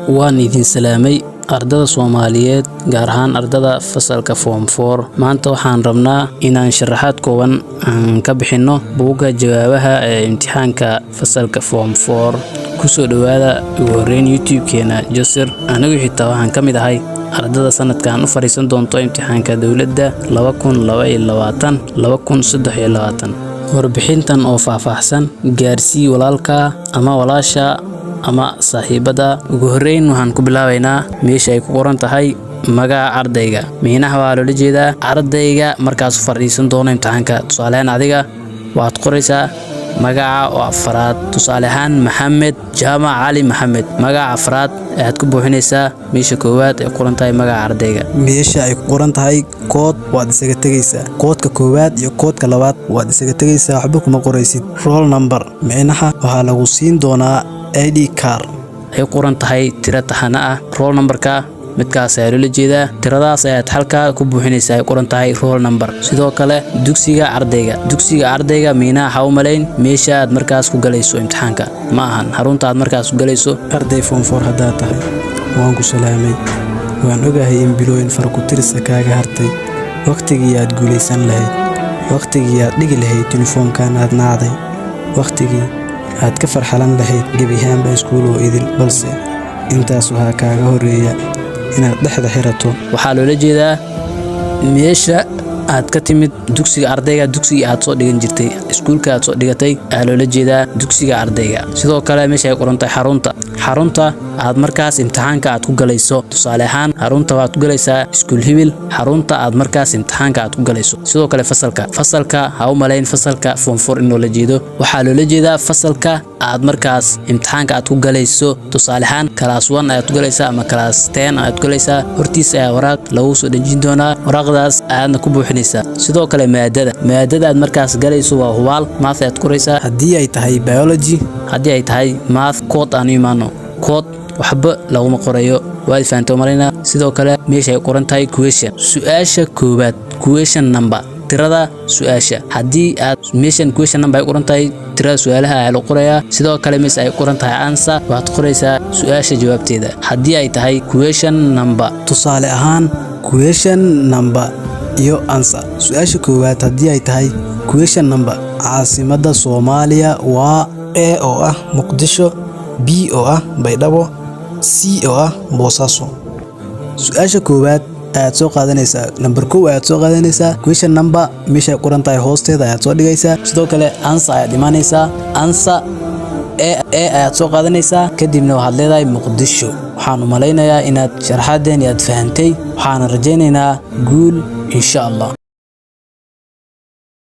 waan idin salaamay ardada Soomaaliyeed gaar ahaan ardada fasalka form 4 maanta waxaan rabnaa inaan sharaxaad kooban ka bixino buugga jawaabaha ee imtixaanka fasalka form 4 ku soo dhawaada ugu horeyn YouTube-keena Jasir anigu xitaa waxaan kamid ahay ardada sanadkan u fariisan doonto imtixaanka dawladda 2022 warbixintan oo faahfaahsan gaarsii walaalka ama walaasha ama saaxiibada ugu horeyn waxaan ku bilaabaynaa meesha ay ku qoran tahay magaca ardayga miinaha waa loo jeedaa ardayga markaas fariisan doono imtixaanka tusaalehan adiga waad qoraysaa magaca oo afraad tusaale ahaan Maxamed Jaamac Ali Maxamed magaca afraad aad ku buuxinaysaa meesha koowaad ee qoran tahay magaca ardayga meesha ay qoran tahay kood waad isaga tagaysaa koodka koowaad iyo koodka labaad waad isaga tagaysaa waxba kuma qoraysid roll number miinaha waxa lagu siin doonaa ID card ay qoran tahay tiro taxana ah roll numberka midkaas ayaa loo jeedaa tiradaas ayaad halka ku buuxinaysaa ay qoran tahay roll number sidoo kale dugsiga ardayga miinaha ha u malayn meesha aad markaas ku galayso imtixaanka ma ahan xarunta aad markaas ku galayso arday form 4 hadaa tahay waan ku salaamay waan ogahay in bilooyin far ku tirsa kaaga hartay waqtigii aad guuleysan lahayd waqtigii aad dhigi lahayd uniformkan aad naaday waqtigii aad ka farxalan lahayd gabihaanba iskuul oo idil balse intaas waxa kaaga horeeya inaad dhexda xirato waxaa loola jeedaa meesha aad ka timid dugsiga ardayga dugsiga aad soo dhigan jirtay iskuulka aad soo dhigatay ayaa loola jeedaa dugsiga ardayga sidoo kale meesha ay qoran tahay xarunta aad markaas imtixaanka aad ku galayso tusaale ahaan xarunta waad ku galaysaa iskuul hibil xarunta aad markaas imtixaanka aad ku galayso sidoo kale fasalka ha u malayn fasalka form 4 in loola jeedo waxaa loola jeedaa fasalka aad markaas imtixaanka aad ku galayso tusaale ahaan class 1 aad ku galaysaa ama class 10 aad ku galaysaa hortiisa ayaa waraaq lagu soo dhajin doonaa waraaqdaas aadna ku buuxinaysaa sidoo kale maadada aad markaas galayso waa hubaal math aad qoraysaa haddii ay tahay biology haddii ay tahay math code aan imaano code waxba laguma qorayo waa fahanto marina sidoo kale meesha ay qoran tahay question su'aasha koobaad question number tirada su'aasha haddii aad meeshan question number ay qoran tahay tirada su'aalaha ayaa la qorayaa sidoo kale meesha ay qoran tahay answer waad qoraysaa su'aasha jawaabteeda haddii ay tahay question number tusaale ahaan question number iyo answer su'aasha koowaad haddii ay tahay question number caasimada Soomaaliya waa A oo ah Muqdisho B oo ah Baydhabo C oo ah Boosaaso su'aasha koowaad aad soo qaadanaysaa number 1 aad soo qaadanaysaa question number meesha ay qoran tahay hoosteeda aad soo dhigaysaa sidoo kale answer aad imaanaysaa answer aad soo qaadanaysaa kadibna waxaad leedahay Muqdisho waxaan u malaynayaa inaad sharaxaadeen aad fahantay waxaan rajaynaynaa guul insha Allah